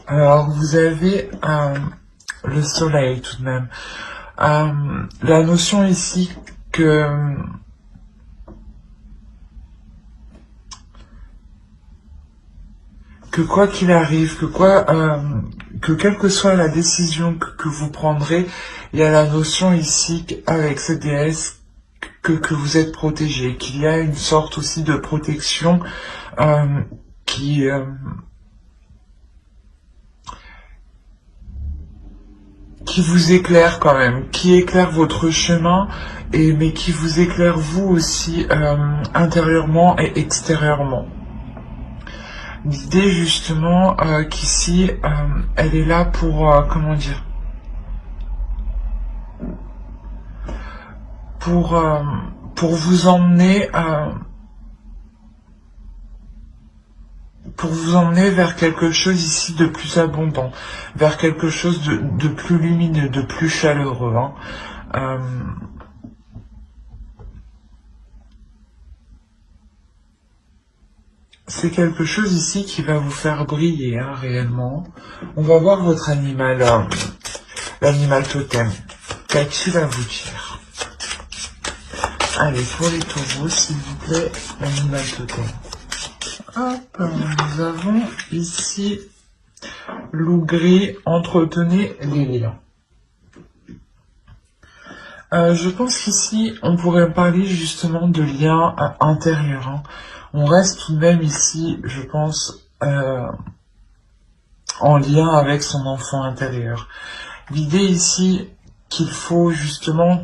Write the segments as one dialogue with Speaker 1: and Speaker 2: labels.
Speaker 1: Alors, vous avez le soleil tout de même. La notion ici que quoi qu'il arrive, que quelle que soit la décision que vous prendrez, il y a la notion ici avec cette déesse que vous êtes protégé, qu'il y a une sorte aussi de protection qui vous éclaire quand même, qui éclaire votre chemin, mais qui vous éclaire vous aussi intérieurement et extérieurement. L'idée justement qu'ici, elle est là pour, comment dire, pour vous emmener vers quelque chose ici de plus abondant, vers quelque chose de plus lumineux, de plus chaleureux. C'est quelque chose ici qui va vous faire briller, réellement. On va voir votre animal, l'animal totem. Qu'a-t-il à vous dire? Allez, pour les taureaux, s'il vous plaît, l'animal totem. Hop, nous avons ici loup gris, entretenez les liens. Je pense qu'ici, on pourrait parler justement de liens intérieurs. On reste tout de même ici, je pense, en lien avec son enfant intérieur. L'idée ici qu'il faut justement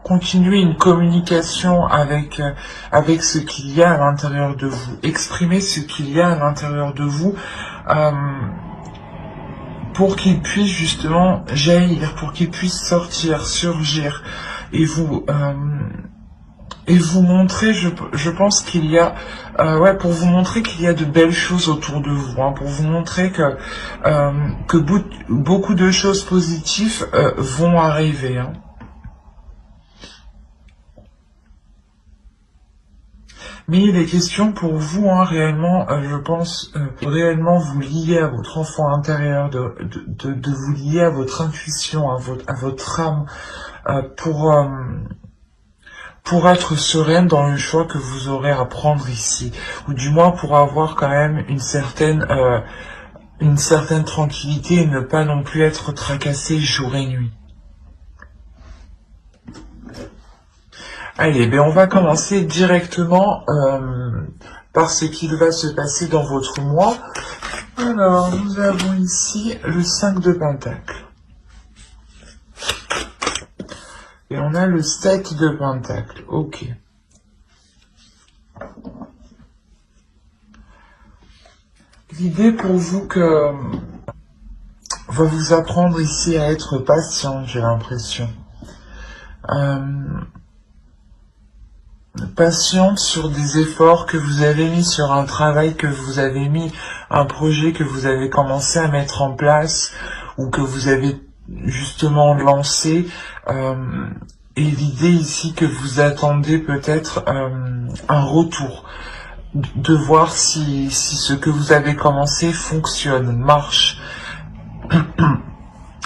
Speaker 1: continuer une communication avec ce qu'il y a à l'intérieur de vous, exprimer ce qu'il y a à l'intérieur de vous pour qu'il puisse justement jaillir, pour qu'il puisse sortir, surgir et vous montrer, je pense qu'il y a, pour vous montrer qu'il y a de belles choses autour de vous, pour vous montrer que beaucoup de choses positives vont arriver. Mais il est question pour vous, réellement, je pense, réellement vous lier à votre enfant intérieur, de vous lier à votre intuition, à votre âme, pour être sereine dans le choix que vous aurez à prendre ici, ou du moins pour avoir quand même une certaine tranquillité et ne pas non plus être tracassé jour et nuit. Allez, on va commencer directement par ce qu'il va se passer dans votre mois. Alors, nous avons ici le 5 de Pentacle. Et on a le 7 de Pentacle. Ok. L'idée pour vous va vous apprendre ici à être patient, j'ai l'impression. Patiente sur des efforts que vous avez mis, sur un travail que vous avez mis, un projet que vous avez commencé à mettre en place ou que vous avez justement lancé. Et l'idée ici que vous attendez peut-être un retour, de voir si ce que vous avez commencé fonctionne, marche.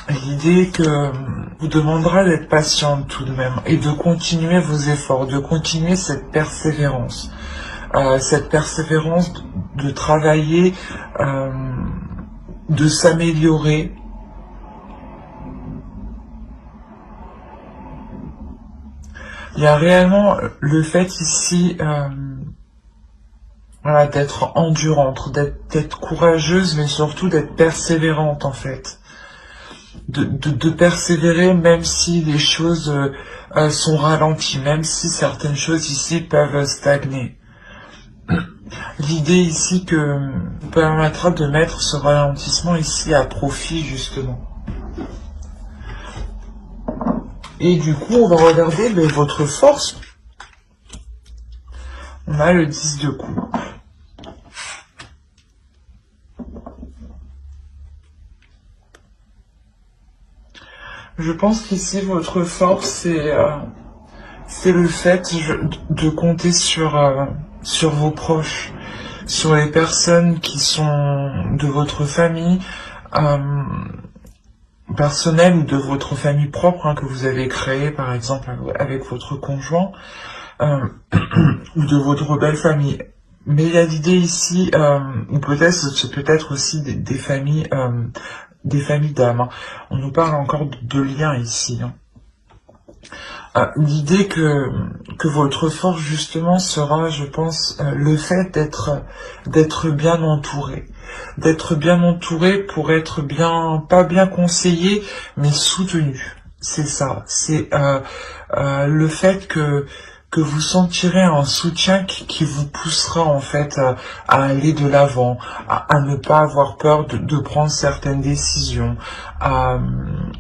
Speaker 1: L'idée que vous demandera d'être patiente tout de même et de continuer vos efforts, de continuer cette persévérance de travailler, de s'améliorer. Il y a réellement le fait ici d'être endurante, d'être courageuse, mais surtout d'être persévérante en fait. De persévérer même si les choses sont ralenties, même si certaines choses ici peuvent stagner. L'idée ici que permettra de mettre ce ralentissement ici à profit justement. Et du coup, on va regarder votre force. On a le 10 de coupe. Je pense qu'ici, votre force, c'est le fait de compter sur vos proches, sur les personnes qui sont de votre famille personnelle ou de votre famille propre, hein, que vous avez créée par exemple avec votre conjoint, ou de votre belle famille. Mais il y a l'idée ici, ou peut-être c'est peut-être aussi des familles d'âmes. Hein. On nous parle encore de liens ici. Hein. L'idée que votre force justement sera, je pense, le fait d'être bien entouré. D'être bien entouré pour être bien, pas bien conseillé, mais soutenu. C'est ça. C'est le fait que vous sentirez un soutien qui vous poussera en fait à aller de l'avant, à ne pas avoir peur de prendre certaines décisions,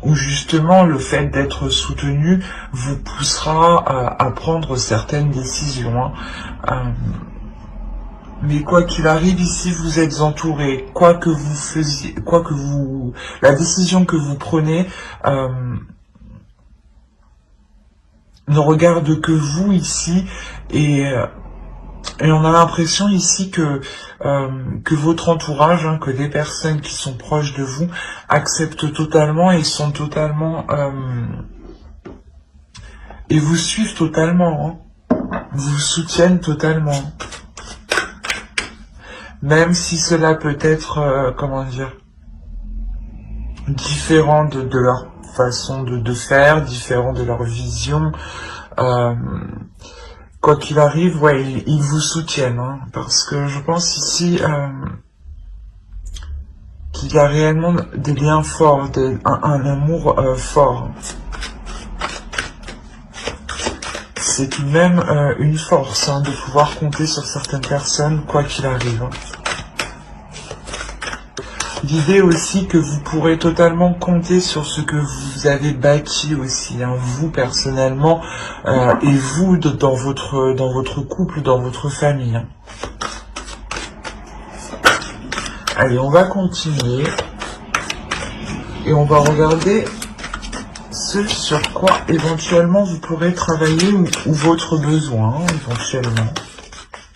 Speaker 1: ou justement le fait d'être soutenu vous poussera à prendre certaines décisions. Hein. Mais quoi qu'il arrive ici, vous êtes entouré. Quoi que vous faisiez, la décision que vous prenez ne regarde que vous ici, et on a l'impression ici que votre entourage, hein, que les personnes qui sont proches de vous acceptent totalement et sont totalement et vous suivent totalement, hein, vous soutiennent totalement, même si cela peut être comment dire, différent de leur façon de faire, différent de leur vision. Quoi qu'il arrive, ouais, ils vous soutiennent, hein, parce que je pense ici qu'il y a réellement des liens forts, un amour fort. C'est tout de même une force, hein, de pouvoir compter sur certaines personnes, quoi qu'il arrive. Hein. L'idée aussi que vous pourrez totalement compter sur ce que vous avez bâti aussi, hein, vous personnellement, et vous dans votre couple, dans votre famille. Hein. Allez, on va continuer et on va regarder ce sur quoi éventuellement vous pourrez travailler ou votre besoin, hein, éventuellement.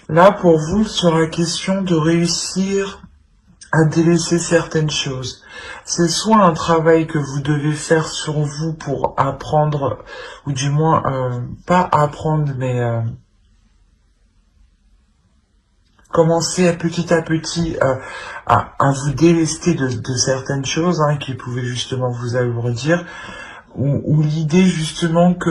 Speaker 1: Là, pour vous, il sera question de réussir à délaisser certaines choses. C'est soit un travail que vous devez faire sur vous pour apprendre, ou du moins, pas apprendre, mais commencer petit à petit à vous délester de certaines choses, hein, qui pouvaient justement vous alourdir, ou l'idée justement que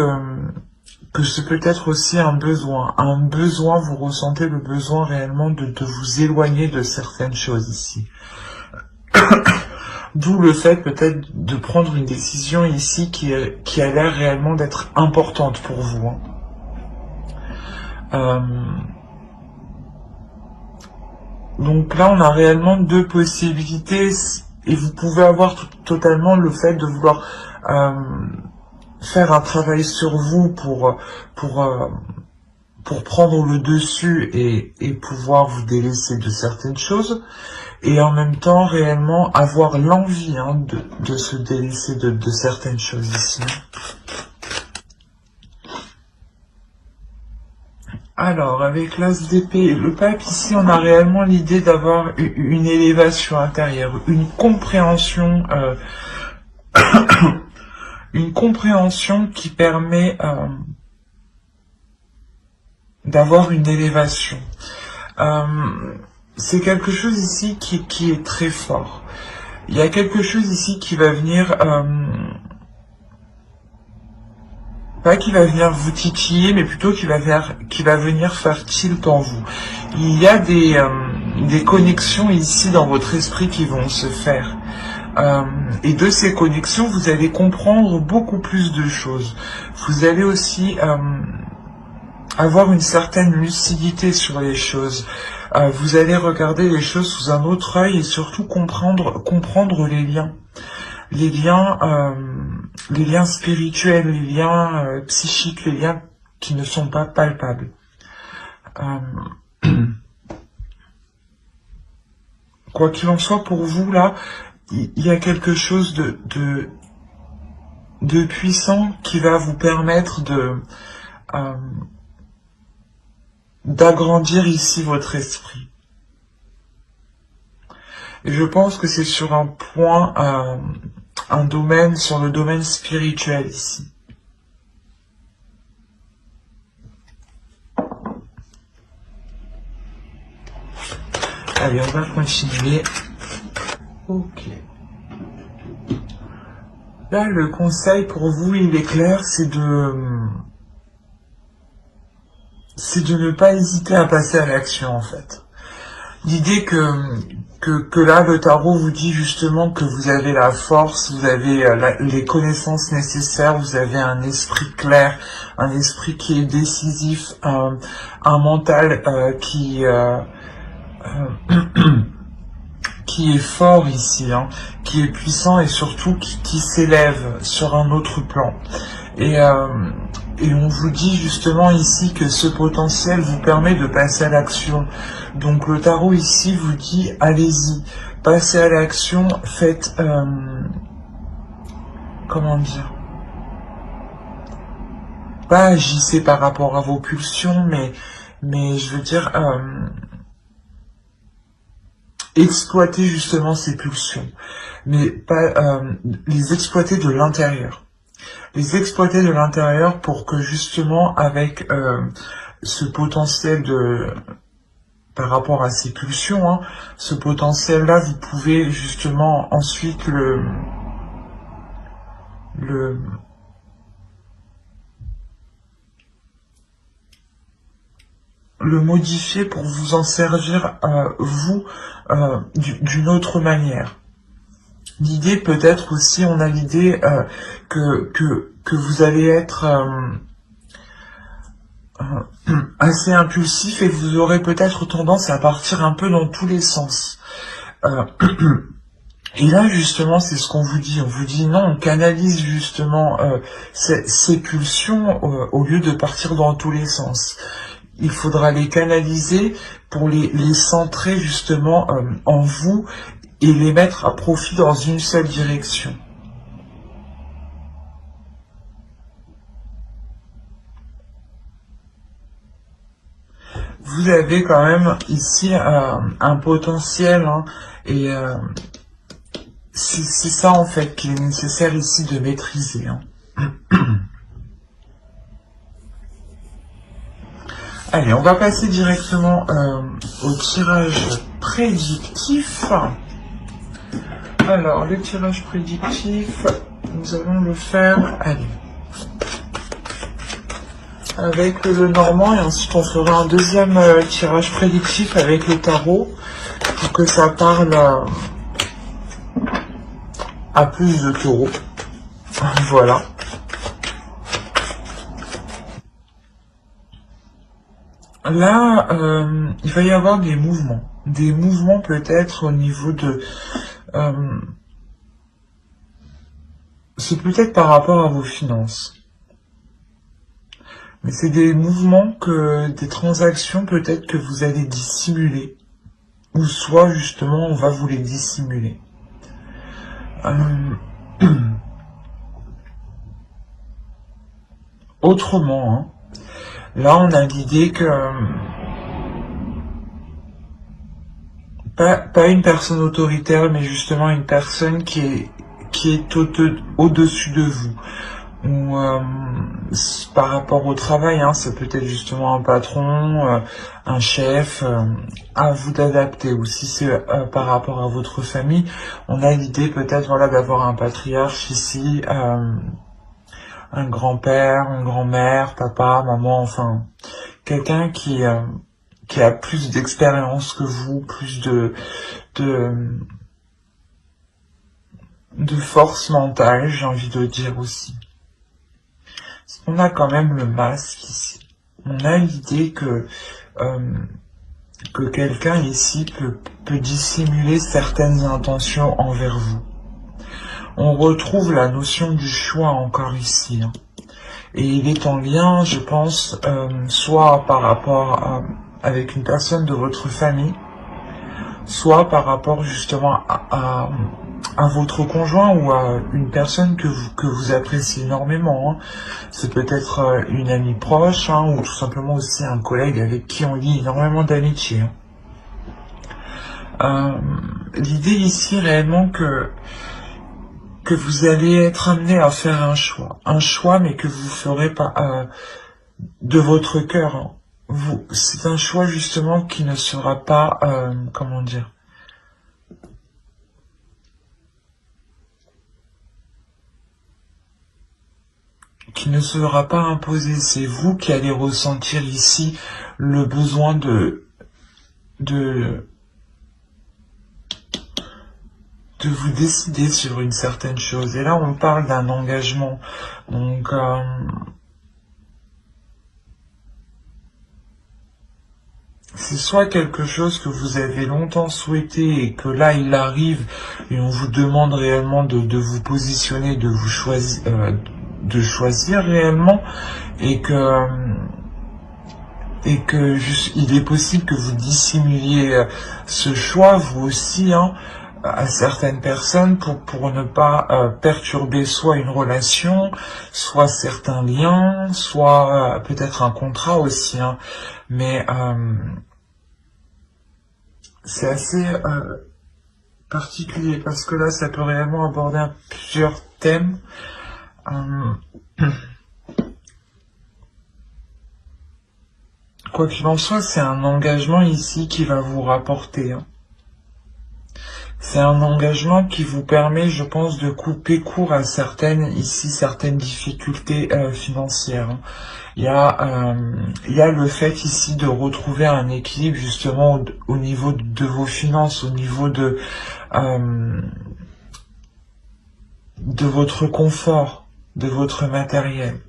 Speaker 1: c'est peut-être aussi un besoin, vous ressentez le besoin réellement de vous éloigner de certaines choses ici. D'où le fait peut-être de prendre une décision ici qui a l'air réellement d'être importante pour vous. Hein. Donc là, on a réellement deux possibilités, et vous pouvez avoir totalement le fait de vouloir faire un travail sur vous pour prendre le dessus et pouvoir vous délaisser de certaines choses, et en même temps réellement avoir l'envie, hein, de se délaisser de certaines choses ici. Alors, avec l'as d'épée et le pape, ici, on a réellement l'idée d'avoir une élévation intérieure, une compréhension une compréhension qui permet d'avoir une élévation. C'est quelque chose ici qui est très fort. Il y a quelque chose ici qui va venir... pas qui va venir vous titiller, mais plutôt qui va venir faire tilt en vous. Il y a des connexions ici dans votre esprit qui vont se faire. Et de ces connexions, vous allez comprendre beaucoup plus de choses. Vous allez aussi avoir une certaine lucidité sur les choses. Vous allez regarder les choses sous un autre œil et surtout comprendre les liens. Les liens spirituels, les liens psychiques, les liens qui ne sont pas palpables. Quoi qu'il en soit pour vous, là, il y a quelque chose de puissant qui va vous permettre d'agrandir ici votre esprit. Et je pense que c'est sur un point, un domaine, sur le domaine spirituel ici. Allez, on va continuer. Ok. Là, le conseil pour vous, il est clair, c'est de ne pas hésiter à passer à l'action, en fait. L'idée que là, le tarot vous dit justement que vous avez la force, vous avez les connaissances nécessaires, vous avez un esprit clair, un esprit qui est décisif, un mental qui est fort ici, hein, qui est puissant et surtout qui s'élève sur un autre plan. Et on vous dit justement ici que ce potentiel vous permet de passer à l'action. Donc le tarot ici vous dit, allez-y, passez à l'action, faites, comment dire, pas agissez par rapport à vos pulsions, mais je veux dire, exploiter justement ces pulsions, mais pas les exploiter de l'intérieur. Les exploiter de l'intérieur pour que justement avec ce potentiel par rapport à ces pulsions, hein, ce potentiel-là, vous pouvez justement ensuite le modifier pour vous en servir, vous, d'une autre manière. L'idée peut-être aussi, on a l'idée que vous allez être assez impulsif et que vous aurez peut-être tendance à partir un peu dans tous les sens. Et là, justement, c'est ce qu'on vous dit. On vous dit non, on canalise justement ces pulsions au lieu de partir dans tous les sens. Il faudra les canaliser pour les centrer justement en vous et les mettre à profit dans une seule direction. Vous avez quand même ici un potentiel, hein, et c'est ça en fait qui est nécessaire ici de maîtriser. Hein. Allez, on va passer directement au tirage prédictif. Alors, le tirage prédictif, nous allons le faire, allez, avec le normand, et ensuite on fera un deuxième tirage prédictif avec le tarot, pour que ça parle à plus de taureaux. Voilà. Là, il va y avoir des mouvements peut-être au niveau de... c'est peut-être par rapport à vos finances. Mais c'est des mouvements, des transactions peut-être que vous allez dissimuler. Ou soit justement on va vous les dissimuler. Autrement, hein, là on a l'idée que pas une personne autoritaire, mais justement une personne qui est au-dessus de vous. Ou par rapport au travail, hein, ça peut être justement un patron, un chef, à vous d'adapter. Ou si c'est par rapport à votre famille, on a l'idée peut-être voilà, d'avoir un patriarche ici, un grand-père, une grand-mère, papa, maman, enfin, quelqu'un qui a plus d'expérience que vous, plus de force mentale, j'ai envie de dire aussi. On a quand même le masque ici. On a l'idée que quelqu'un ici peut dissimuler certaines intentions envers vous. On retrouve la notion du choix encore ici. Hein. Et il est en lien, je pense, soit par rapport avec une personne de votre famille, soit par rapport justement à votre conjoint ou à une personne que vous appréciez énormément. Hein. C'est peut-être une amie proche, hein, ou tout simplement aussi un collègue avec qui on lie énormément d'amitié. Hein. L'idée ici réellement que vous allez être amené à faire un choix mais que vous ferez pas de votre cœur. Hein. C'est un choix justement qui ne sera pas, comment dire, qui ne sera pas imposé. C'est vous qui allez ressentir ici le besoin de vous décider sur une certaine chose. Et là, on parle d'un engagement. Donc, c'est soit quelque chose que vous avez longtemps souhaité et que là, il arrive et on vous demande réellement de vous positionner, de vous choisir, de choisir réellement et que juste, il est possible que vous dissimuliez ce choix, vous aussi, hein, à certaines personnes pour ne pas perturber soit une relation, soit certains liens, soit peut-être un contrat aussi. Hein. Mais c'est assez particulier parce que là, ça peut réellement aborder plusieurs thèmes. Quoi qu'il en soit, c'est un engagement ici qui va vous rapporter. Hein. C'est un engagement qui vous permet, je pense, de couper court à certaines difficultés financières. Hein. Il y a le fait ici de retrouver un équilibre justement au niveau de vos finances, au niveau de votre confort, de votre matériel.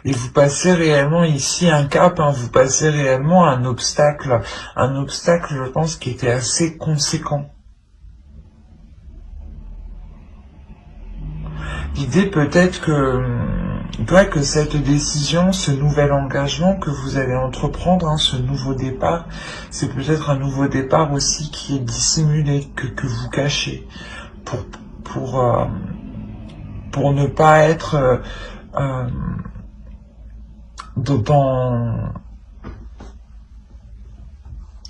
Speaker 1: Et vous passez réellement ici un cap, hein, vous passez réellement un obstacle, je pense, qui était assez conséquent. L'idée peut-être que cette décision, ce nouvel engagement que vous allez entreprendre, hein, ce nouveau départ, c'est peut-être un nouveau départ aussi qui est dissimulé, que vous cachez, pour ne pas être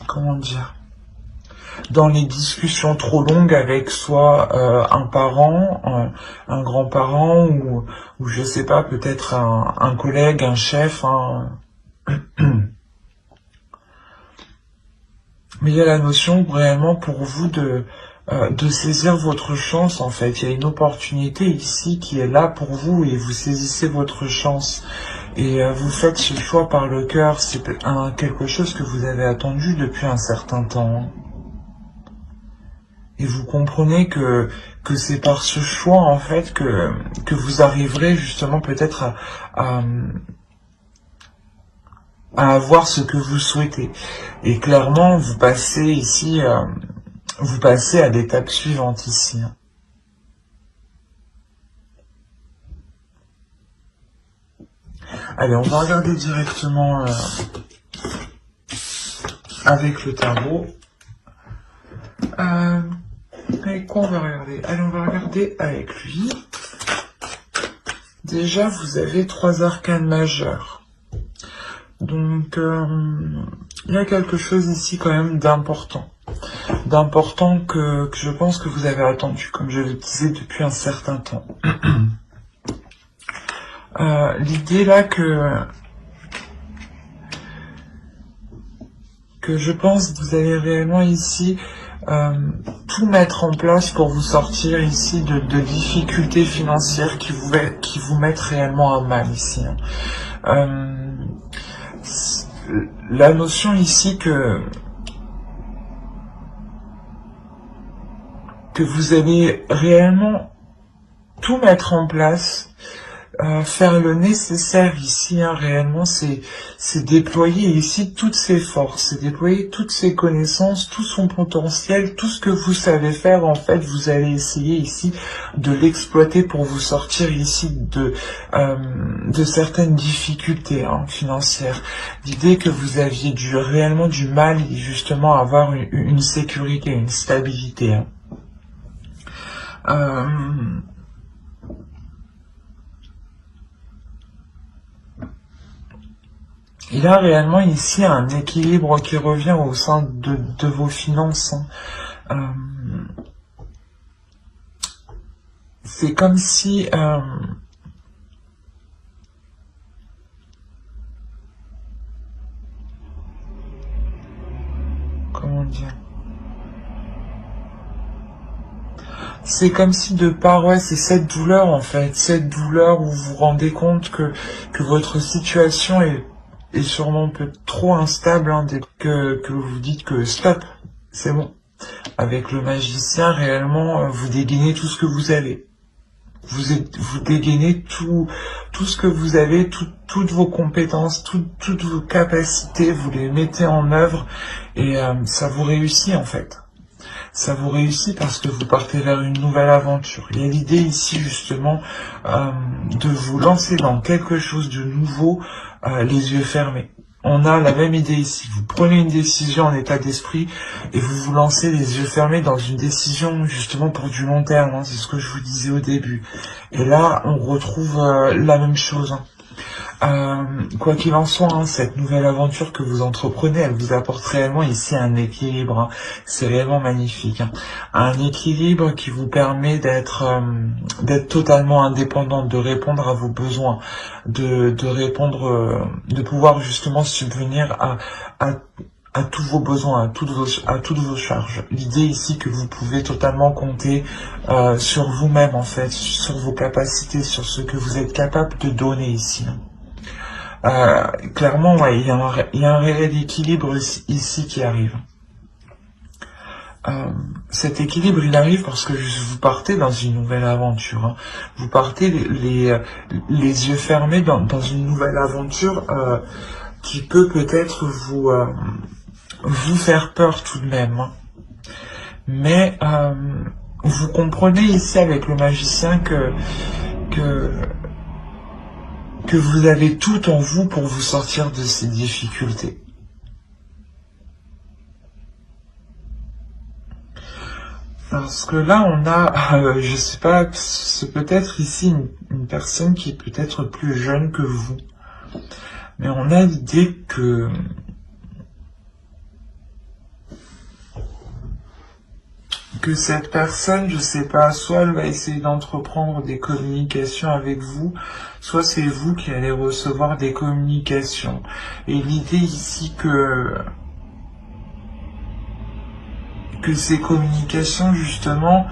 Speaker 1: comment dire, dans les discussions trop longues avec soit un parent, un grand-parent ou je sais pas, peut-être un collègue, un chef. Hein. Mais il y a la notion réellement pour vous de saisir votre chance en fait. Il y a une opportunité ici qui est là pour vous et vous saisissez votre chance. Et vous faites ce choix par le cœur. C'est quelque chose que vous avez attendu depuis un certain temps. Et vous comprenez que c'est par ce choix en fait que vous arriverez justement peut-être à avoir ce que vous souhaitez. Et clairement, vous passez ici, vous passez à l'étape suivante ici. Allez, on va regarder directement avec le tarot. Avec quoi on va regarder? Allez, on va regarder avec lui. Déjà, vous avez 3 arcanes majeures. Donc, il y a quelque chose ici quand même d'important. Que je pense que vous avez attendu, comme je le disais, depuis un certain temps. L'idée là que je pense que vous allez réellement ici tout mettre en place pour vous sortir ici de difficultés financières qui vous mettent réellement à mal ici. La notion ici que vous allez réellement tout mettre en place, faire le nécessaire ici, hein, réellement, c'est déployer ici toutes ses forces, c'est déployer toutes ses connaissances, tout son potentiel, tout ce que vous savez faire, en fait, vous allez essayer ici de l'exploiter pour vous sortir ici de certaines difficultés hein, financières. L'idée que vous aviez réellement du mal, justement, à avoir une sécurité, une stabilité. Hein. Il y a réellement ici un équilibre qui revient au sein de vos finances. C'est comme si... comment dire? C'est comme si de part, ouais, c'est cette douleur en fait, cette douleur où vous vous rendez compte que votre situation est sûrement peut-être trop instable, hein, que vous dites que stop, c'est bon. Avec le magicien, réellement, vous dégainez tout ce que vous avez. Vous dégainez tout ce que vous avez, toutes vos compétences, toutes vos capacités, vous les mettez en œuvre et ça vous réussit en fait. Ça vous réussit parce que vous partez vers une nouvelle aventure. Il y a l'idée ici justement de vous lancer dans quelque chose de nouveau, les yeux fermés. On a la même idée ici. Vous prenez une décision en état d'esprit et vous vous lancez les yeux fermés dans une décision justement pour du long terme. Hein, c'est ce que je vous disais au début. Et là, on retrouve la même chose. Hein. Quoi qu'il en soit, hein, cette nouvelle aventure que vous entreprenez, elle vous apporte réellement ici un équilibre. Hein. C'est réellement magnifique. Hein. Un équilibre qui vous permet d'être totalement indépendante, de répondre à vos besoins, de répondre, de pouvoir justement subvenir à tous vos besoins, à toutes vos charges. L'idée ici que vous pouvez totalement compter sur vous-même en fait, sur vos capacités, sur ce que vous êtes capable de donner ici. Hein. Clairement, ouais, il y a un réel équilibre ici qui arrive. Cet équilibre, il arrive parce que vous partez dans une nouvelle aventure. Hein. Vous partez les yeux fermés dans une nouvelle aventure qui peut peut-être vous faire peur tout de même. Hein. Mais vous comprenez ici avec le magicien que vous avez tout en vous pour vous sortir de ces difficultés. Parce que là, on a, je sais pas, c'est peut-être ici une personne qui est peut-être plus jeune que vous. Mais on a l'idée que cette personne, je sais pas, soit elle va essayer d'entreprendre des communications avec vous, soit c'est vous qui allez recevoir des communications. Et l'idée ici que ces communications, justement,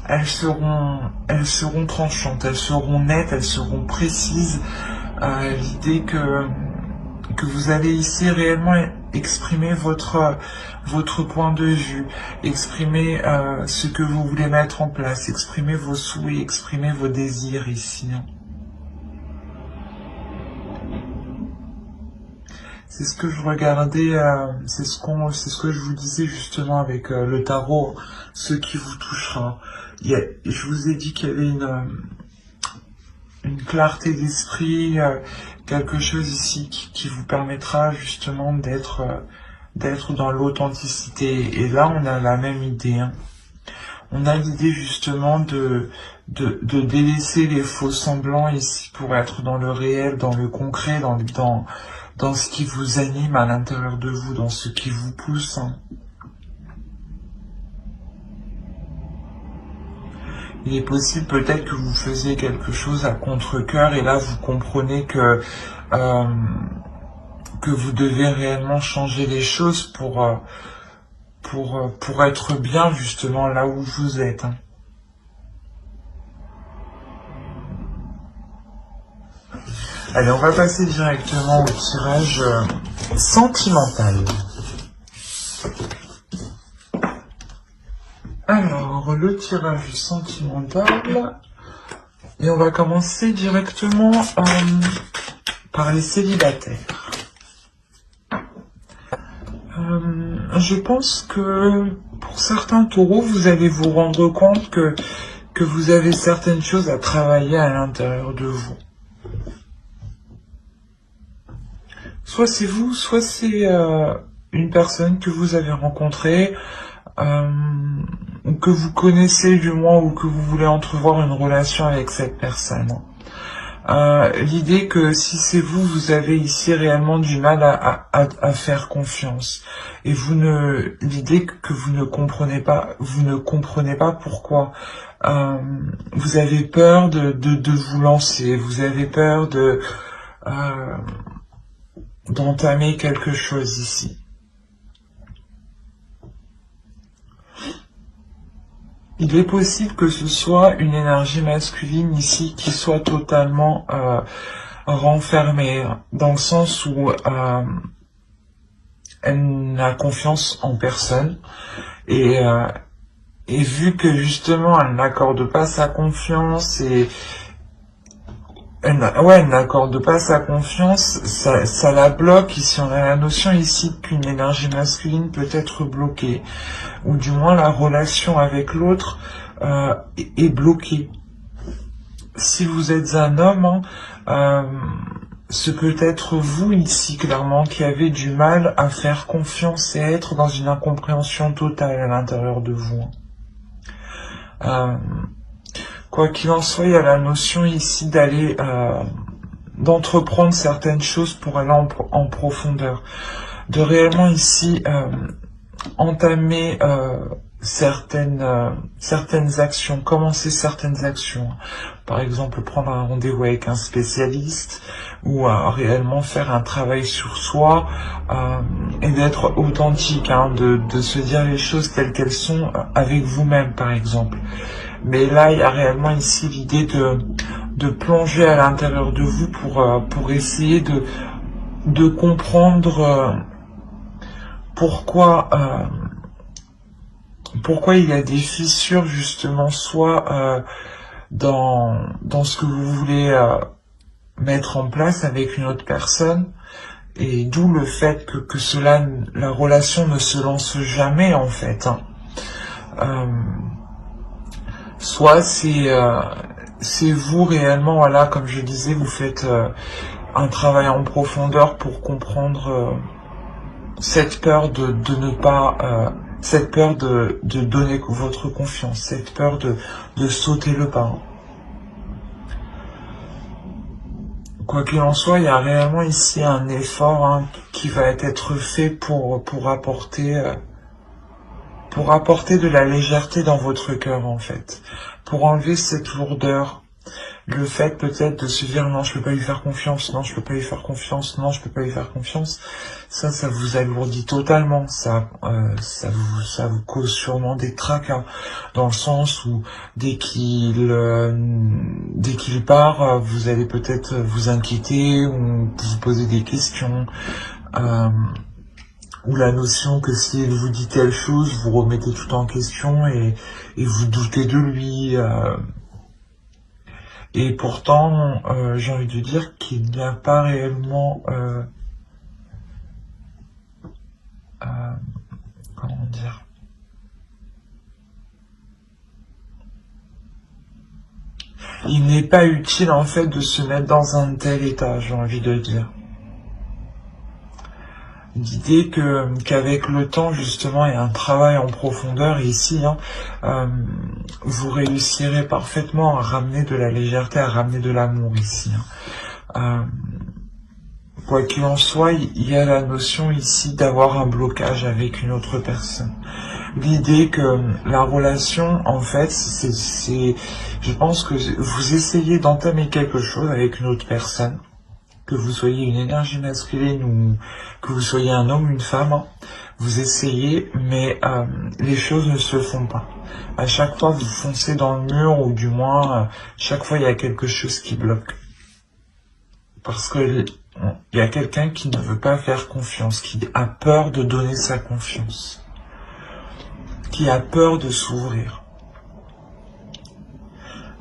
Speaker 1: elles seront tranchantes, elles seront nettes, elles seront précises. L'idée que vous allez ici réellement exprimer votre point de vue, exprimer ce que vous voulez mettre en place, exprimer vos souhaits, exprimer vos désirs ici. C'est ce que je regardais, c'est ce que je vous disais justement avec le tarot, ce qui vous touchera. Je vous ai dit qu'il y avait une clarté d'esprit, quelque chose ici qui vous permettra justement d'être dans l'authenticité. Et là, on a la même idée. Hein. On a l'idée justement de délaisser les faux semblants ici pour être dans le réel, dans le concret, dans ce qui vous anime à l'intérieur de vous, dans ce qui vous pousse. Hein. Il est possible peut-être que vous faisiez quelque chose à contre-cœur et là vous comprenez que vous devez réellement changer les choses pour être bien justement là où vous êtes. Hein. Allez, on va passer directement au tirage sentimental. Alors, le tirage sentimental, et on va commencer directement par les célibataires. Je pense que pour certains taureaux, vous allez vous rendre compte que vous avez certaines choses à travailler à l'intérieur de vous. Soit c'est vous, soit c'est une personne que vous avez rencontrée, ou que vous connaissez du moins, ou que vous voulez entrevoir une relation avec cette personne. L'idée que si c'est vous, vous avez ici réellement du mal à faire confiance. Et l'idée que vous ne comprenez pas pourquoi. Vous avez peur de vous lancer, vous avez peur d'entamer quelque chose ici. Il est possible que ce soit une énergie masculine ici qui soit totalement renfermée, dans le sens où elle n'a confiance en personne, et vu que justement elle n'accorde pas sa confiance, et elle n'accorde pas sa confiance, ça la bloque. Ici on a la notion ici qu'une énergie masculine peut être bloquée, ou du moins la relation avec l'autre est bloquée. Si vous êtes un homme, ce peut être vous ici clairement qui avez du mal à faire confiance et à être dans une incompréhension totale à l'intérieur de vous. Quoi qu'il en soit, il y a la notion ici d'entreprendre certaines choses pour aller en profondeur, de réellement ici entamer certaines actions, commencer certaines actions. Par exemple, prendre un rendez-vous avec un spécialiste, ou réellement faire un travail sur soi, et d'être authentique, de se dire les choses telles qu'elles sont avec vous-même, par exemple. Mais là, il y a réellement ici l'idée de plonger à l'intérieur de vous pour essayer de comprendre pourquoi il y a des fissures, justement, soit dans ce que vous voulez mettre en place avec une autre personne, et d'où le fait que la relation ne se lance jamais, en fait. Soit c'est vous réellement, voilà, comme je disais, vous faites un travail en profondeur pour comprendre cette peur de ne pas, cette peur de donner votre confiance, cette peur de sauter le pas. Quoi qu'il en soit, il y a réellement ici un effort qui va être fait pour apporter de la légèreté dans votre cœur, en fait, pour enlever cette lourdeur, le fait peut-être de se dire non, je peux pas lui faire confiance, non, je peux pas lui faire confiance, non, je peux pas lui faire confiance. Ça vous alourdit totalement, ça vous cause sûrement des tracas, dans le sens où dès qu'il part, vous allez peut-être vous inquiéter ou vous poser des questions, ou la notion que si il vous dit telle chose, vous remettez tout en question et vous doutez de lui. Et pourtant, j'ai envie de dire qu'il n'y a pas réellement... comment dire, il n'est pas utile, en fait, de se mettre dans un tel état, j'ai envie de dire. L'idée qu'avec le temps, justement, et un travail en profondeur ici, vous réussirez parfaitement à ramener de la légèreté, à ramener de l'amour ici. Quoi qu'il en soit, il y a la notion ici d'avoir un blocage avec une autre personne. L'idée que la relation, en fait, je pense que vous essayez d'entamer quelque chose avec une autre personne, que vous soyez une énergie masculine ou que vous soyez un homme ou une femme, vous essayez, mais les choses ne se font pas. À chaque fois, vous foncez dans le mur, ou du moins, chaque fois, il y a quelque chose qui bloque. Parce que il y a quelqu'un qui ne veut pas faire confiance, qui a peur de donner sa confiance, qui a peur de s'ouvrir.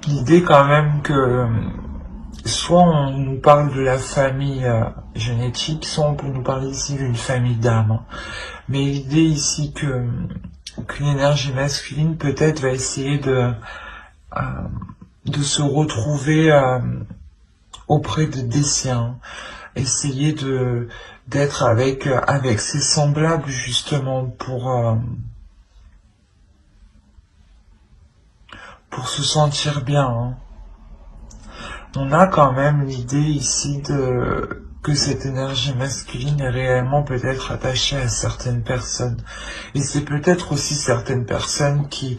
Speaker 1: L'idée quand même que soit on nous parle de la famille génétique, soit on peut nous parler ici d'une famille d'âme. Mais l'idée ici qu'une énergie masculine peut-être va essayer de se retrouver auprès des siens, essayer d'être avec ses semblables, justement, pour pour se sentir bien, hein. On a quand même l'idée ici que cette énergie masculine est réellement peut-être attachée à certaines personnes. Et c'est peut-être aussi certaines personnes qui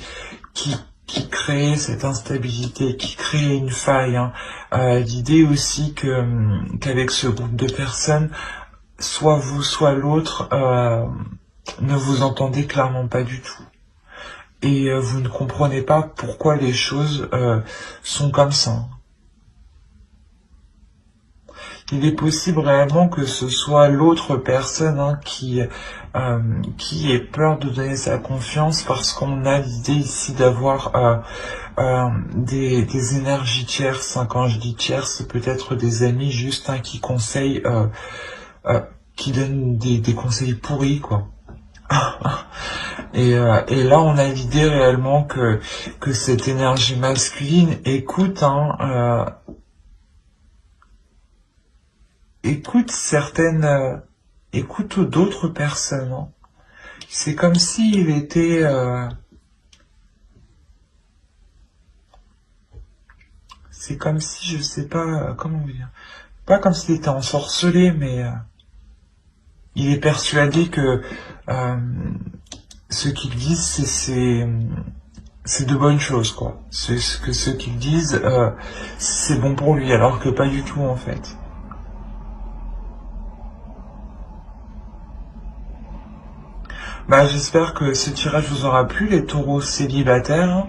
Speaker 1: créent cette instabilité, qui créent une faille, hein. L'idée aussi qu'avec ce groupe de personnes, soit vous, soit l'autre, ne vous entendez clairement pas du tout. Et vous ne comprenez pas pourquoi les choses sont comme ça. Il est possible réellement que ce soit l'autre personne, hein, qui ait peur de donner sa confiance parce qu'on a l'idée ici d'avoir des énergies tierces, hein. Quand je dis tierces, c'est peut-être des amis juste, hein, qui conseillent, qui donnent des conseils pourris, quoi. Et là, on a l'idée réellement que cette énergie masculine écoute, hein, écoute écoute d'autres personnes, hein. C'est comme s'il était, c'est comme si, je sais pas, comment dire, pas comme s'il était ensorcelé, mais il est persuadé que ce qu'ils disent, c'est de bonnes choses, quoi. C'est ce que ceux qu'ils disent, c'est bon pour lui, alors que pas du tout, en fait. Bah, j'espère que ce tirage vous aura plu, les taureaux célibataires.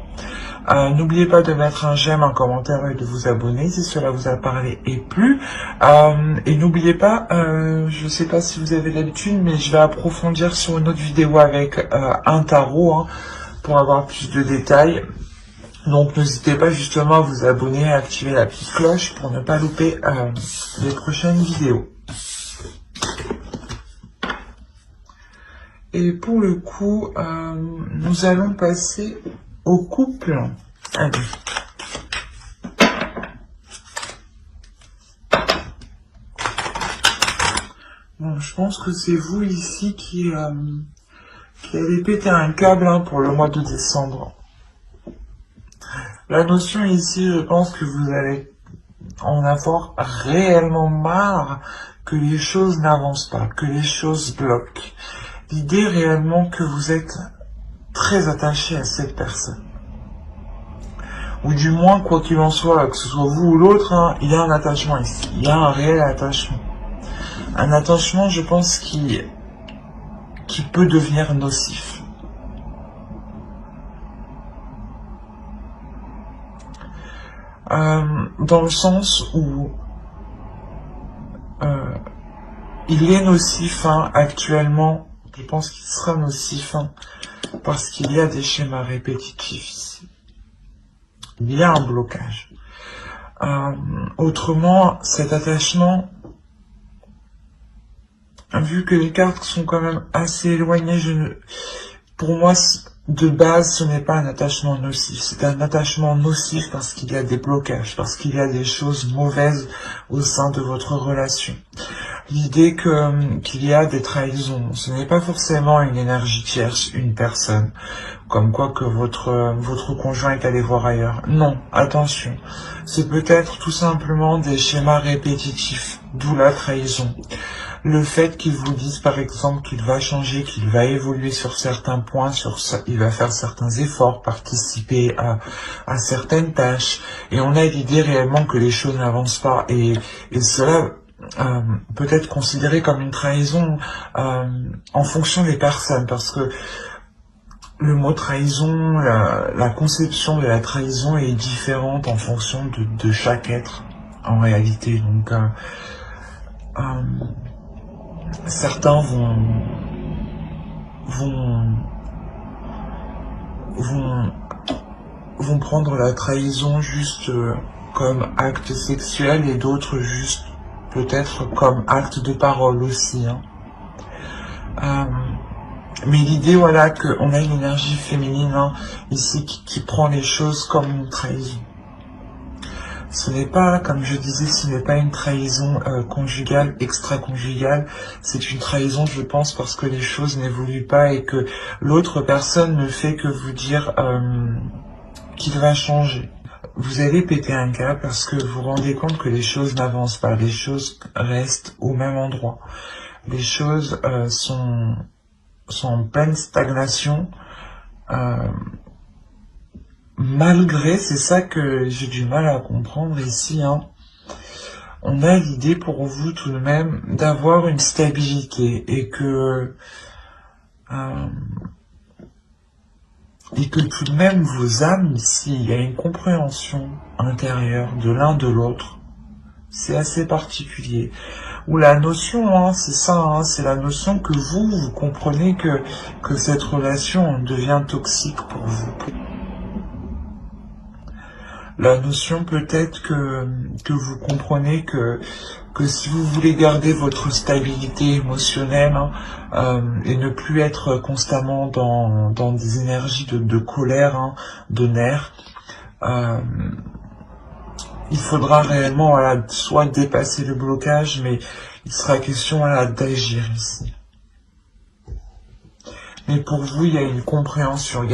Speaker 1: N'oubliez pas de mettre un j'aime, un commentaire et de vous abonner si cela vous a parlé et plu. Et n'oubliez pas, je sais pas si vous avez l'habitude, mais je vais approfondir sur une autre vidéo avec un tarot, hein, pour avoir plus de détails. Donc n'hésitez pas justement à vous abonner et à activer la petite cloche pour ne pas louper les prochaines vidéos. Et pour le coup, nous allons passer au couple. Allez. Bon, je pense que c'est vous ici qui avez pété un câble, hein, pour le mois de décembre. La notion ici, je pense que vous allez en avoir réellement marre que les choses n'avancent pas, que les choses bloquent. L'idée réellement que vous êtes très attaché à cette personne. Ou du moins, quoi qu'il en soit, que ce soit vous ou l'autre, hein, il y a un attachement ici. Il y a un réel attachement. Un attachement, je pense, qui peut devenir nocif. Dans le sens où il est nocif, hein, actuellement. Je pense qu'il sera nocif, hein, parce qu'il y a des schémas répétitifs ici. Il y a un blocage. Autrement, cet attachement, vu que les cartes sont quand même assez éloignées, pour moi, de base, ce n'est pas un attachement nocif. C'est un attachement nocif parce qu'il y a des blocages, parce qu'il y a des choses mauvaises au sein de votre relation. L'idée qu'il y a des trahisons, ce n'est pas forcément une énergie tierce, une personne, comme quoi que votre conjoint est allé voir ailleurs. Non, attention, c'est peut-être tout simplement des schémas répétitifs, d'où la trahison. Le fait qu'ils vous disent par exemple qu'il va changer, qu'il va évoluer sur certains points, il va faire certains efforts, participer à certaines tâches, et on a l'idée réellement que les choses n'avancent pas, et cela peut être considéré comme une trahison en fonction des personnes, parce que le mot trahison, la conception de la trahison est différente en fonction de chaque être en réalité. Donc certains vont prendre la trahison juste comme acte sexuel, et d'autres juste peut-être comme acte de parole aussi, hein. Mais l'idée, voilà, qu'on a une énergie féminine, hein, ici qui prend les choses comme une trahison. Ce n'est pas, comme je disais, ce n'est pas une trahison conjugale, extra-conjugale. C'est une trahison, je pense, parce que les choses n'évoluent pas et que l'autre personne ne fait que vous dire qu'il va changer. Vous allez péter un câble parce que vous vous rendez compte que les choses n'avancent pas, les choses restent au même endroit. Les choses sont en pleine stagnation, malgré, c'est ça que j'ai du mal à comprendre ici, hein, on a l'idée pour vous tout de même d'avoir une stabilité et que tout de même vos âmes ici, il y a une compréhension intérieure de l'un de l'autre. C'est assez particulier. Ou la notion, hein, c'est ça, hein, c'est la notion que vous comprenez que cette relation devient toxique pour vous. La notion peut-être que vous comprenez que si vous voulez garder votre stabilité émotionnelle, hein, et ne plus être constamment dans des énergies de colère, hein, de nerfs, il faudra réellement, voilà, soit dépasser le blocage, mais il sera question, voilà, d'agir ici. Mais pour vous, il y a une compréhension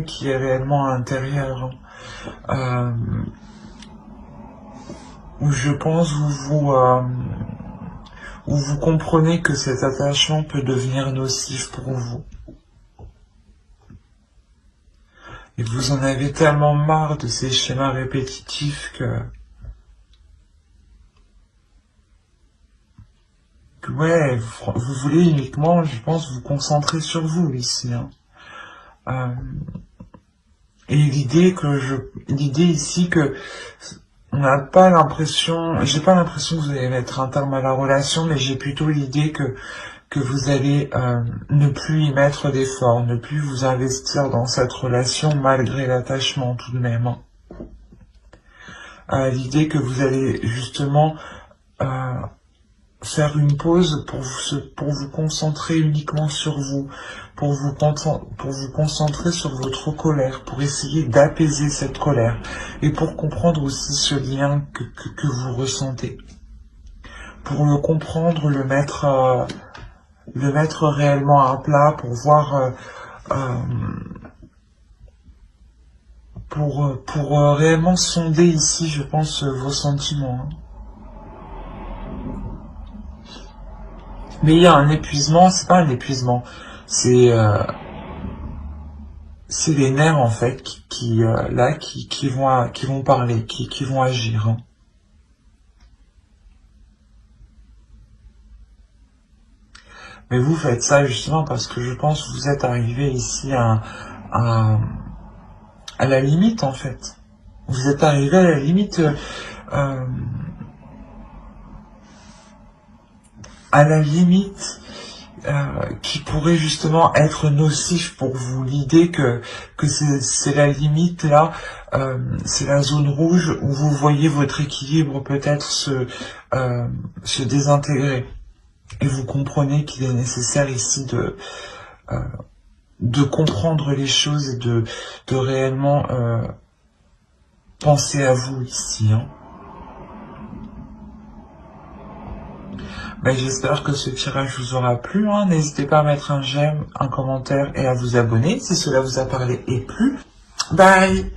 Speaker 1: qui est réellement intérieure, où je pense où vous comprenez que cet attachement peut devenir nocif pour vous. Et vous en avez tellement marre de ces schémas répétitifs que ouais, vous voulez uniquement, je pense, vous concentrer sur vous ici, hein. Et l'idée ici que on n'a pas l'impression, j'ai pas l'impression que vous allez mettre un terme à la relation, mais j'ai plutôt l'idée que vous allez ne plus y mettre d'efforts, ne plus vous investir dans cette relation malgré l'attachement tout de même. L'idée que vous allez justement faire une pause pour vous concentrer uniquement sur vous, pour vous concentrer sur votre colère, pour essayer d'apaiser cette colère et pour comprendre aussi ce lien que vous ressentez. Pour le comprendre, le mettre réellement à plat, pour voir, pour réellement sonder ici, je pense, vos sentiments. Mais il y a un épuisement, c'est pas un épuisement, c'est les nerfs en fait qui vont parler, qui vont agir. Hein. Mais vous faites ça justement parce que je pense que vous êtes arrivé ici à la limite en fait. Vous êtes arrivé à la limite, qui pourrait justement être nocif pour vous. L'idée que c'est la limite là, c'est la zone rouge où vous voyez votre équilibre peut-être se désintégrer. Et vous comprenez qu'il est nécessaire ici de comprendre les choses et de réellement penser à vous ici. Hein. Ben, j'espère que ce tirage vous aura plu. Hein. N'hésitez pas à mettre un j'aime, un commentaire et à vous abonner si cela vous a parlé et plu. Bye!